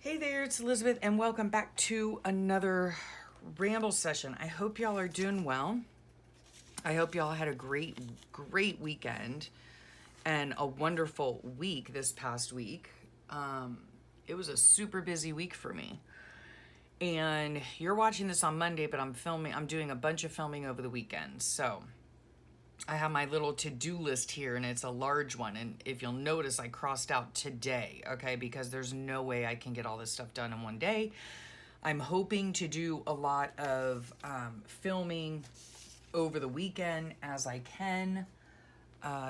Hey there, it's Elizabeth, and welcome back to another Ramble session. I hope y'all are doing well. I hope y'all had a great weekend and a wonderful week this past week. It was a super busy week for me. And you're watching this on Monday, but I'm doing a bunch of filming over the weekend. So I have my little to-do list here, and it's a large one. And if you'll notice, I crossed out today, okay? Because there's no way I can get all this stuff done in one day. I'm hoping to do a lot of filming over the weekend as I can,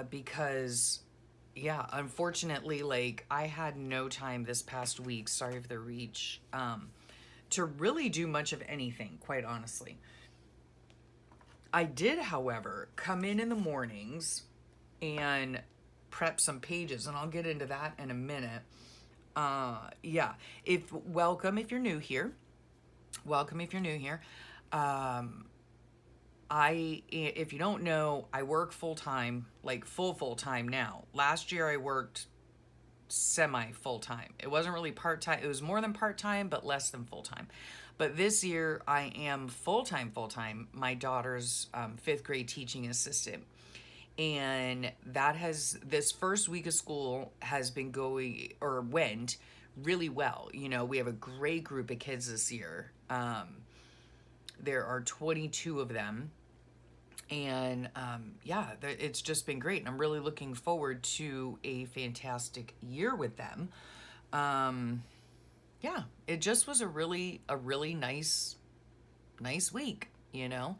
because, yeah, unfortunately, like, I had no time this past week, sorry for the reach, to really do much of anything, quite honestly. I did, however, come in the mornings and prep some pages, and I'll get into that in a minute. Yeah, welcome if you're new here. Welcome if you're new here. If you don't know, I work full time, like full time now. Last year I worked semi full time. It wasn't really part time. It was more than part time, but less than full time. But this year I am full time. My daughter's fifth grade teaching assistant. And this first week of school has been went really well. You know, we have a great group of kids this year. There are 22 of them. And yeah, it's just been great. And I'm really looking forward to a fantastic year with them. Yeah, it just was a really nice week, you know.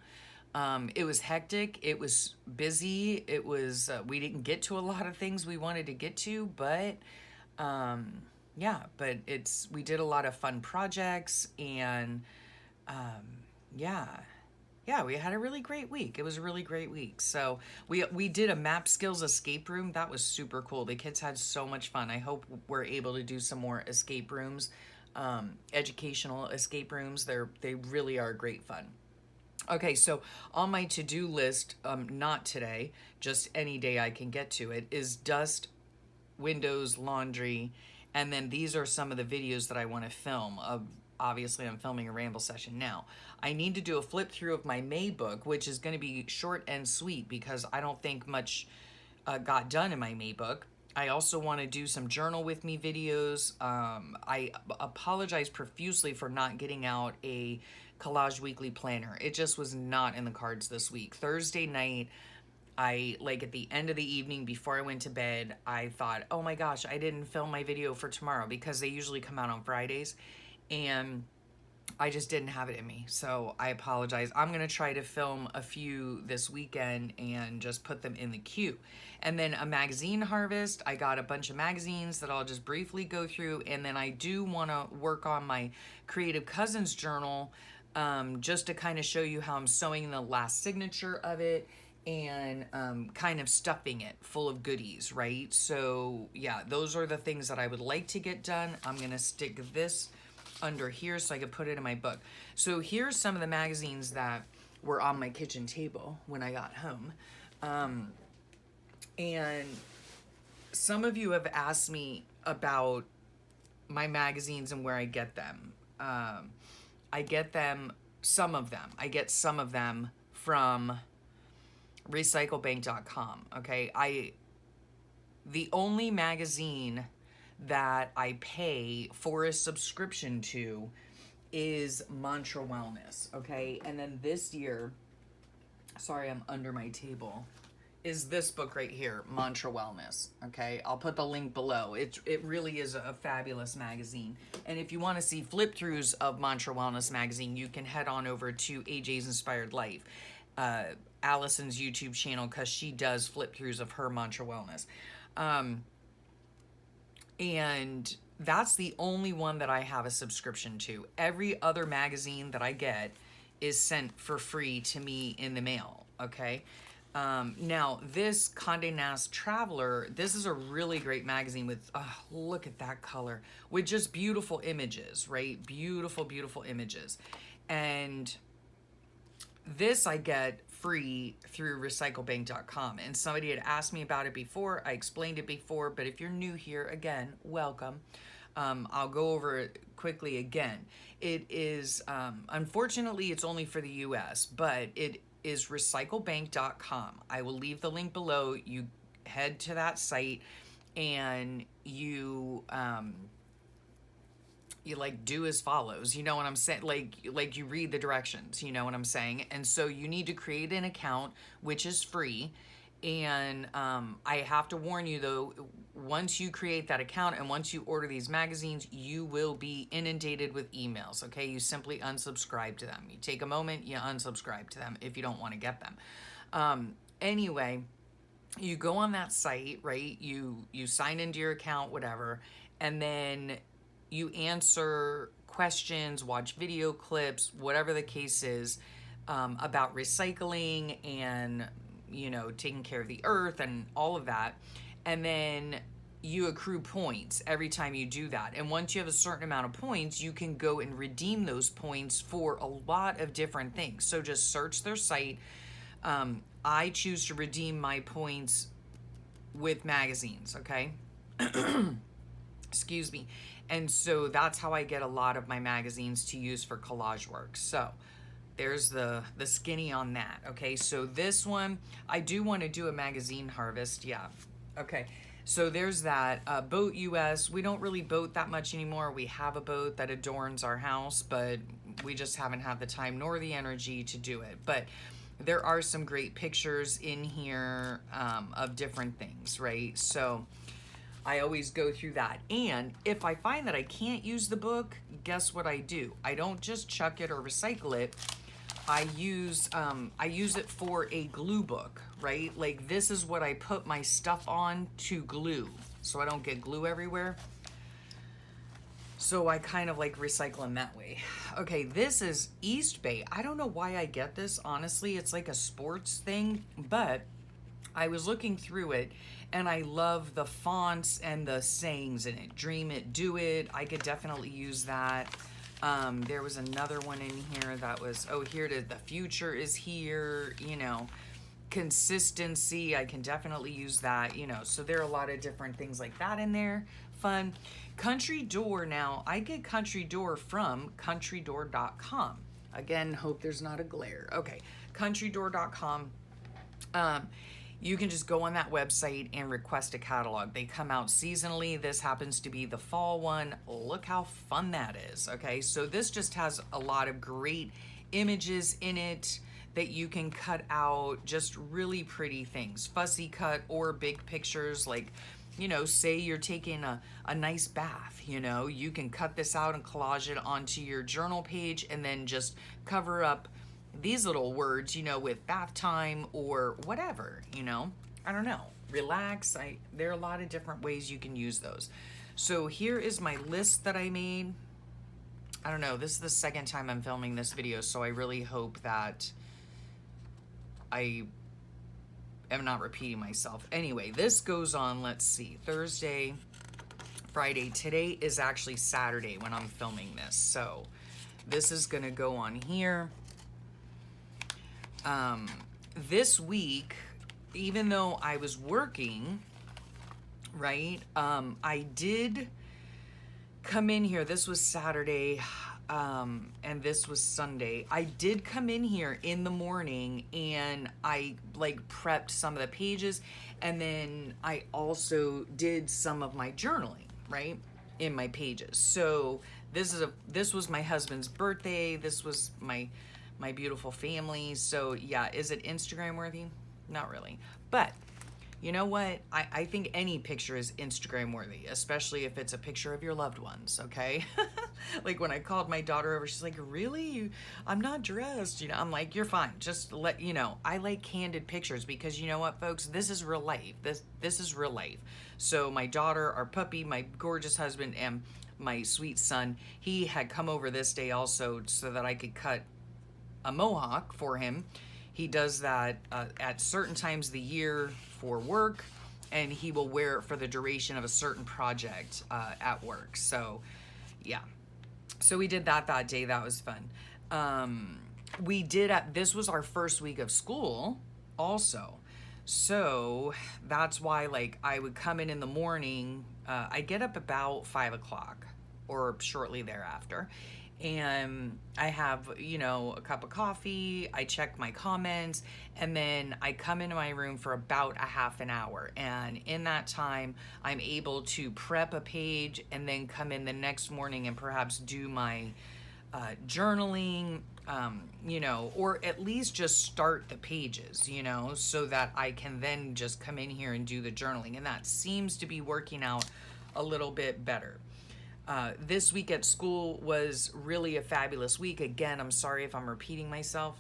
It was hectic. It was busy. It was, we didn't get to a lot of things we wanted to get to, but yeah, but we did a lot of fun projects, and yeah. Yeah, we had a really great week. It was a really great week. So we did a map skills escape room. That was super cool. The kids had so much fun. I hope we're able to do some more escape rooms, educational escape rooms. They really are great fun. Okay, so on my to-do list, not today, just any day I can get to it, is dust, windows, laundry, and then these are some of the videos that I want to film. Obviously, I'm filming a ramble session now. I need to do a flip through of my May book, which is going to be short and sweet because I don't think much got done in my May book. I also want to do some journal with me videos. I apologize profusely for not getting out a collage weekly planner. It just was not in the cards this week. Thursday night, at the end of the evening before I went to bed, I thought, oh my gosh, I didn't film my video for tomorrow because they usually come out on Fridays. And I just didn't have it in me. So I apologize. I'm going to try to film a few this weekend and just put them in the queue. And then a magazine harvest. I got a bunch of magazines that I'll just briefly go through. And then I do want to work on my Creative Cousins journal, just to kind of show you how I'm sewing the last signature of it and kind of stuffing it full of goodies, right? So yeah, those are the things that I would like to get done. I'm going to stick this under here so I could put it in my book. So here's some of the magazines that were on my kitchen table when I got home. And some of you have asked me about my magazines and where I get them. I get some of them from recyclebank.com. Okay. The only magazine that I pay for a subscription to is Mantra Wellness, okay? And then this year, sorry, I'm under my table, is this book right here, Mantra Wellness, okay? I'll put the link below. It really is a fabulous magazine. And if you want to see flip-throughs of Mantra Wellness magazine, you can head on over to AJ's Inspired Life, Allison's YouTube channel, because she does flip-throughs of her Mantra Wellness. And that's the only one that I have a subscription to. Every other magazine that I get is sent for free to me in the mail, okay? Now, this Condé Nast Traveler, this is a really great magazine with, look at that color, with just beautiful images, right? Beautiful images. And this I get free through recyclebank.com. And somebody had asked me about it before. I explained it before, but if you're new here, again, welcome. I'll go over it quickly again. It is, unfortunately, it's only for the US, but it is recyclebank.com. I will leave the link below. You head to that site and you like do as follows, you know what I'm saying, like you read the directions, you know what I'm saying. And so you need to create an account, which is free. And I have to warn you though, once you create that account and once you order these magazines, you will be inundated with emails. Okay, you simply unsubscribe to them. You take a moment, you unsubscribe to them if you don't want to get them. Anyway, you go on that site, right? You sign into your account, whatever, and then you answer questions, watch video clips, whatever the case is, about recycling and, you know, taking care of the earth and all of that. And then you accrue points every time you do that. And once you have a certain amount of points, you can go and redeem those points for a lot of different things. So just search their site. I choose to redeem my points with magazines, okay? Excuse me. And so that's how I get a lot of my magazines to use for collage work. So there's the skinny on that, okay? So this one, I do want to do a magazine harvest, yeah. Okay, so there's that. Boat US, we don't really boat that much anymore. We have a boat that adorns our house, but we just haven't had the time nor the energy to do it. But there are some great pictures in here of different things, right? So I always go through that. And if I find that I can't use the book, guess what I do? I don't just chuck it or recycle it. I use it for a glue book, right? Like this is what I put my stuff on to glue so I don't get glue everywhere. So I kind of like recycling that way. Okay, this is East Bay. I don't know why I get this, honestly. It's like a sports thing, but I was looking through it and I love the fonts and the sayings in it. Dream it, do it. I could definitely use that. There was another one in here that was, oh, here it is. The future is here, you know, consistency. I can definitely use that, you know. So there are a lot of different things like that in there. Fun. Country Door. Now, I get Country Door from countrydoor.com. Again, hope there's not a glare. Okay, countrydoor.com. You can just go on that website and request a catalog. They come out seasonally. This happens to be the fall one. Look how fun that is. Okay, so this just has a lot of great images in it that you can cut out, just really pretty things. Fussy cut or big pictures, like, you know, say you're taking a nice bath, you know, you can cut this out and collage it onto your journal page and then just cover up these little words, you know, with bath time or whatever, you know, I don't know, relax. There are a lot of different ways you can use those. So here is my list that I made. I don't know, this is the second time I'm filming this video, so I really hope that I am not repeating myself. Anyway, this goes on, let's see, Thursday, Friday. Today is actually Saturday when I'm filming this, so this is gonna go on here. This week, even though I was working, right, I did come in here. This was Saturday, and this was Sunday. I did come in here in the morning and I like prepped some of the pages, and then I also did some of my journaling, right, in my pages. So this was my husband's birthday. This was my beautiful family. So yeah, is it Instagram worthy? Not really. But you know what? I think any picture is Instagram worthy, especially if it's a picture of your loved ones, okay? Like when I called my daughter over, she's like, really? I'm not dressed. You know, I'm like, you're fine. Just let, you know, I like candid pictures because you know what, folks? This is real life. This is real life. So my daughter, our puppy, my gorgeous husband, and my sweet son, he had come over this day also so that I could cut a mohawk for him. He does that at certain times of the year for work, and he will wear it for the duration of a certain project at work. So yeah, so we did that day. That was fun. We did this was our first week of school also. So that's why, like, I would come in the morning. I get up about 5 o'clock or shortly thereafter. And I have, a cup of coffee. I check my comments. And then I come into my room for about a half an hour. And in that time, I'm able to prep a page and then come in the next morning and perhaps do my journaling, or at least just start the pages, so that I can then just come in here and do the journaling. And that seems to be working out a little bit better. This week at school was really a fabulous week. Again, I'm sorry if I'm repeating myself.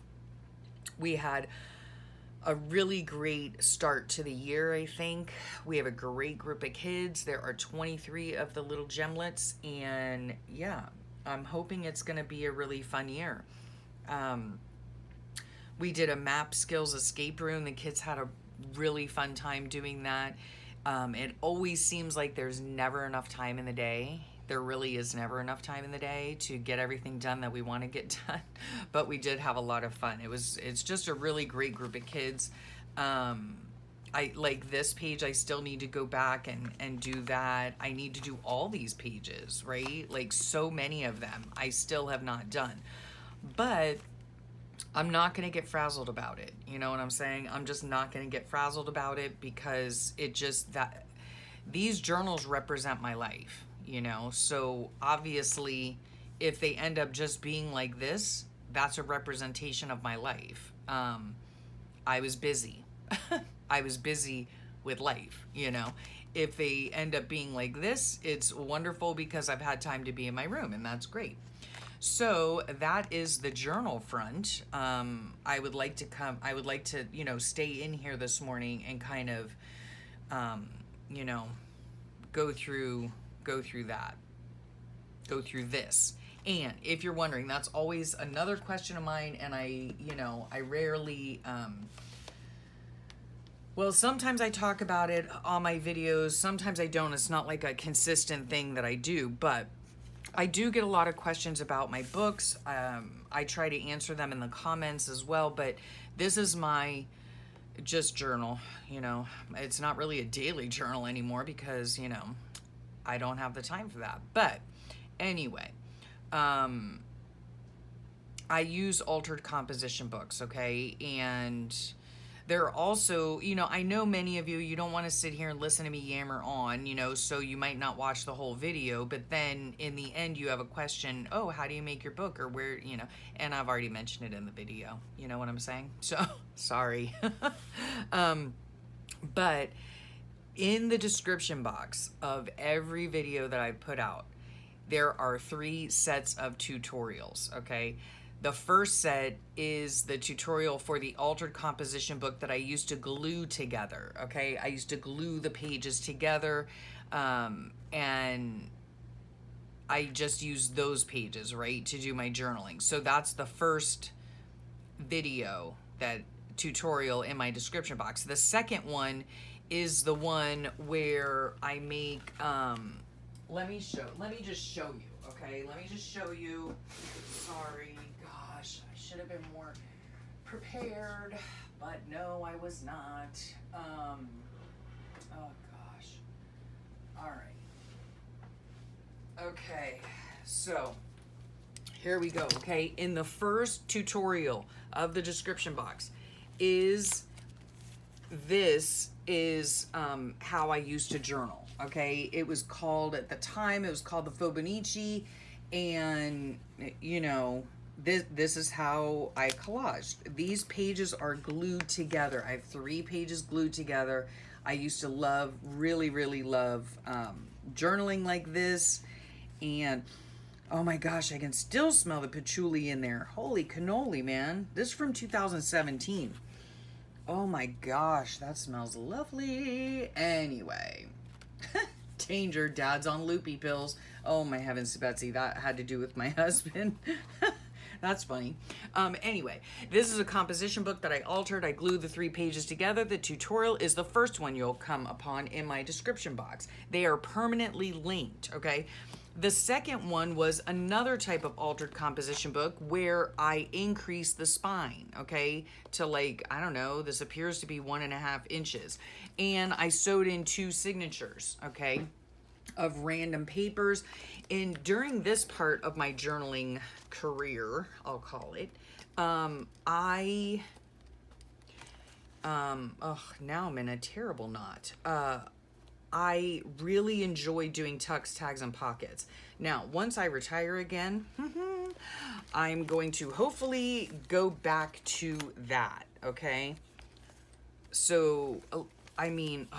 We had a really great start to the year, I think. We have a great group of kids. There are 23 of the little gemlets, and yeah, I'm hoping it's going to be a really fun year. We did a map skills escape room. The kids had a really fun time doing that. It always seems like there's never enough time in the day. There really is never enough time in the day to get everything done that we want to get done. But we did have a lot of fun. It's just a really great group of kids. I like this page. I still need to go back and do that. I need to do all these pages, right? Like so many of them I still have not done. But I'm not going to get frazzled about it. You know what I'm saying? I'm just not going to get frazzled about it, because these journals represent my life, So obviously, if they end up just being like this, that's a representation of my life. I was busy. I was busy with life, If they end up being like this, it's wonderful because I've had time to be in my room, and that's great. So that is the journal front. I would like to stay in here this morning and kind of, go through this. And if you're wondering, that's always another question of mine. And I rarely, well, sometimes I talk about it on my videos. Sometimes I don't. It's not like a consistent thing that I do, but I do get a lot of questions about my books. I try to answer them in the comments as well, but this is my just journal, It's not really a daily journal anymore because, I don't have the time for that. But anyway, I use altered composition books, okay? And there are also, I know many of you don't want to sit here and listen to me yammer on, so you might not watch the whole video, but then in the end you have a question, oh, how do you make your book, or where, and I've already mentioned it in the video, you know what I'm saying? So, sorry. But in the description box of every video that I put out, there are 3 sets of tutorials, okay? The first set is the tutorial for the altered composition book that I used to glue together, okay? I used to glue the pages together, and I just used those pages, right, to do my journaling. So that's the first video, that tutorial in my description box. The second one is the one where I make, let me just show you, okay? Let me just show you. Sorry. Gosh, I should have been more prepared, but no, I was not. Oh gosh. All right. Okay, so here we go, okay? In the first tutorial of the description box this is how I used to journal, okay? It was called, at the time, it was called the Fibonacci, and, this is how I collaged. These pages are glued together. I have 3 pages glued together. I used to really, really love journaling like this. And oh my gosh, I can still smell the patchouli in there. Holy cannoli, man. This is from 2017. Oh my gosh, that smells lovely. Anyway. Danger, Dad's on loopy pills. Oh my heavens, Betsy, that had to do with my husband. That's funny. Anyway, this is a composition book that I altered. I glued the 3 pages together. The tutorial is the first one you'll come upon in my description box. They are permanently linked, okay? The second one was another type of altered composition book where I increased the spine, okay, to like, I don't know, this appears to be 1.5 inches. And I sewed in 2 signatures, okay, of random papers. And during this part of my journaling career, I'll call it, now I'm in a terrible knot. I really enjoy doing tucks, tags, and pockets. Now, once I retire again, I'm going to hopefully go back to that, okay? So, I mean,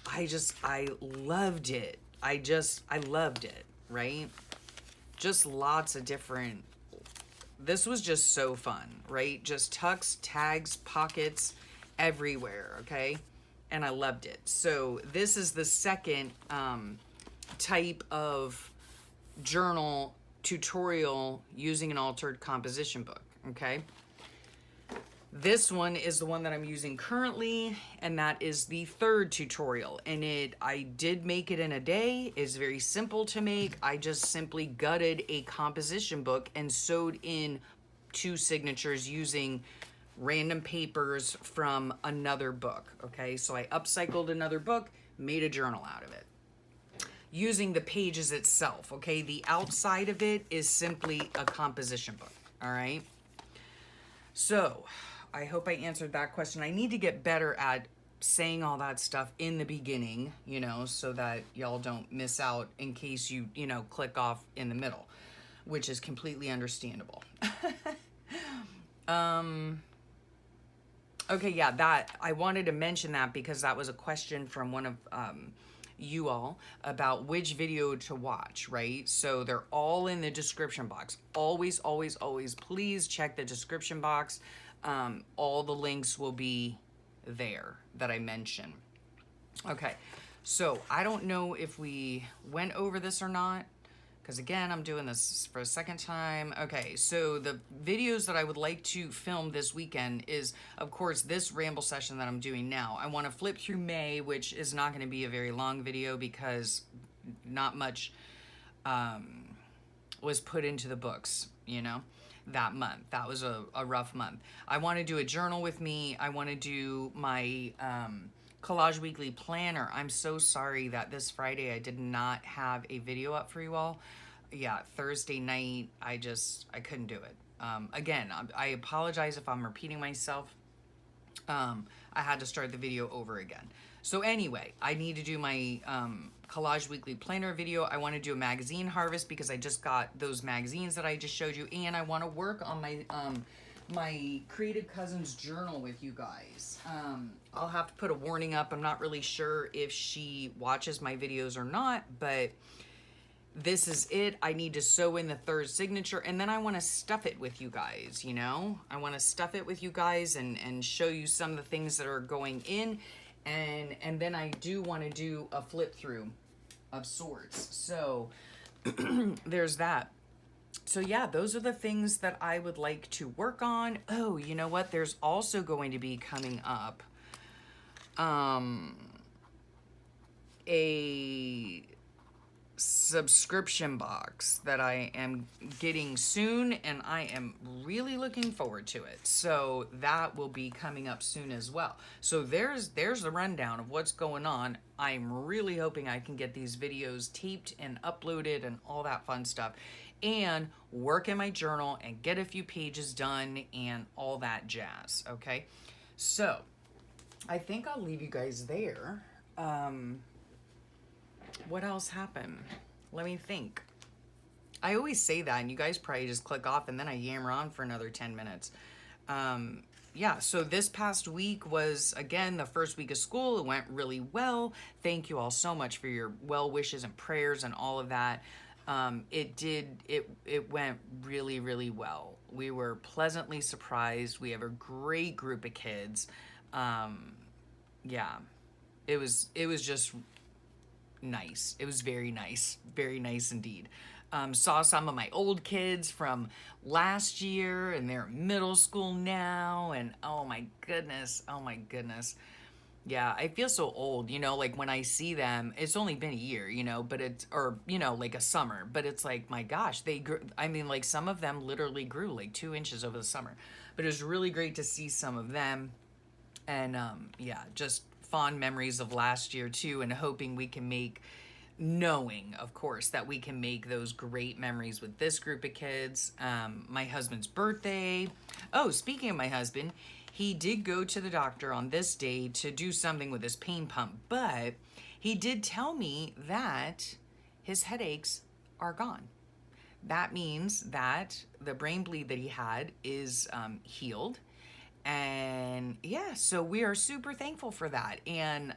I loved it. I loved it, right? Just lots of different, this was just so fun, right? Just tucks, tags, pockets, everywhere, okay? And I loved it. So this is the second type of journal tutorial using an altered composition book, okay? This one is the one that I'm using currently, and that is the third tutorial. And I did make it in a day. It's very simple to make. I just simply gutted a composition book and sewed in 2 signatures using random papers from another book, okay? So I upcycled another book, made a journal out of it. Using the pages itself, okay? The outside of it is simply a composition book, all right? So, I hope I answered that question. I need to get better at saying all that stuff in the beginning, you know, so that y'all don't miss out in case you know, click off in the middle, which is completely understandable. Okay, yeah, that I wanted to mention that because that was a question from one of you all about which video to watch, right? So they're all in the description box. Always, always, always, please check the description box. All the links will be there that I mentioned. Okay, so I don't know if we went over this or not, because again, I'm doing this for a second time. Okay, so the videos that I would like to film this weekend is, of course, this ramble session that I'm doing now. I want to flip through May, which is not going to be a very long video because not much was put into the books, you know, that month. That was a rough month. I want to do a journal with me. I want to do my Collage Weekly Planner. I'm so sorry that this Friday I did not have a video up for you all. Yeah, Thursday night, I couldn't do it. Again, I apologize if I'm repeating myself. I had to start the video over again. So anyway, I need to do my Collage Weekly Planner video. I want to do a magazine harvest because I just got those magazines that I just showed you, and I want to work on my my Creative Cousins journal with you guys. I'll have to put a warning up. I'm not really sure if she watches my videos or not, but this is it. I need to sew in the third signature, and then I want to stuff it with you guys, you know? I want to stuff it with you guys and show you some of the things that are going in, and then I do want to do a flip through of sorts. So there's that. So yeah, those are the things that I would like to work on. Oh, you know what? There's also going to be coming up a subscription box that I am getting soon, and I am really looking forward to it. So that will be coming up soon as well. So there's the rundown of what's going on. I'm really hoping I can get these videos taped and uploaded and all that fun stuff, and work in my journal and get a few pages done and all that jazz, okay? So I think I'll leave you guys there. What else happened? Let me think. I always say that, and you guys probably just click off, and then I yammer on for another 10 minutes. Yeah, so this past week was, again, the first week of school. It went really well. Thank you all so much for your well wishes and prayers and all of that. It went really, really well. We were pleasantly surprised. We have a great group of kids. Yeah, it was just nice. It was very nice indeed. Saw some of my old kids from last year, and they're in middle school now. And oh my goodness, oh my goodness. Yeah, I feel so old, like when I see them, it's only been a year, but it's, or, like a summer, but it's like, my gosh, they grew. I mean, like some of them literally grew like 2 inches over the summer, but it was really great to see some of them. And yeah, just fond memories of last year too, and hoping we can make, knowing of course that we can make those great memories with this group of kids. My husband's birthday. Oh, speaking of my husband, he did go to the doctor on this day to do something with his pain pump, but he did tell me that his headaches are gone. That means that the brain bleed that he had is healed. And yeah, so we are super thankful for that. And,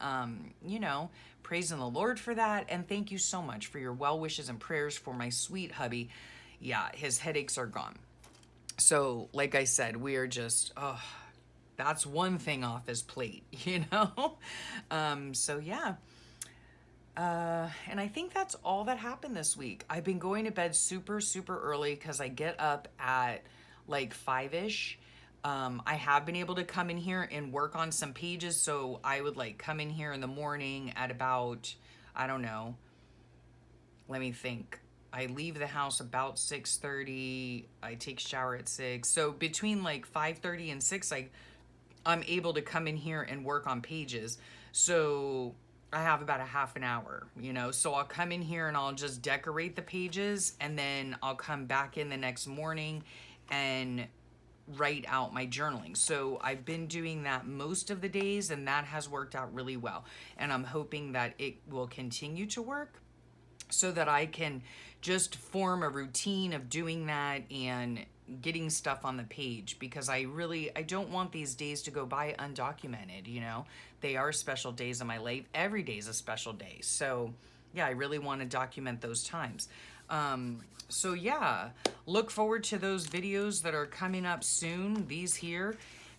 praising the Lord for that. And thank you so much for your well wishes and prayers for my sweet hubby. Yeah, his headaches are gone. So, like I said, we are just, oh, that's one thing off his plate, So, yeah. And I think that's all that happened this week. I've been going to bed super, super early because I get up at like 5-ish. I have been able to come in here and work on some pages. So I would like come in here in the morning at about, I don't know, let me think. I leave the house about 6:30. I take shower at 6. So between like 5:30 and 6, I'm able to come in here and work on pages. So I have about a half an hour, so I'll come in here and I'll just decorate the pages, and then I'll come back in the next morning and write out my journaling. So I've been doing that most of the days, and that has worked out really well. And I'm hoping that it will continue to work so that I can just form a routine of doing that and getting stuff on the page, because I don't want these days to go by undocumented. They are special days in my life. Every day is a special day. So yeah, I really want to document those times. So yeah, look forward to those videos that are coming up soon, these here.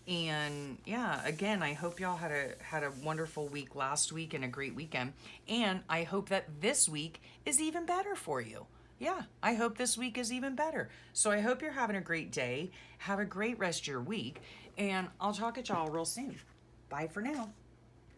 And yeah, again, I hope y'all had a wonderful week last week and a great weekend. And I hope that this week is even better for you. Yeah, I hope this week is even better. So I hope you're having a great day. Have a great rest of your week. And I'll talk at y'all real soon. Bye for now.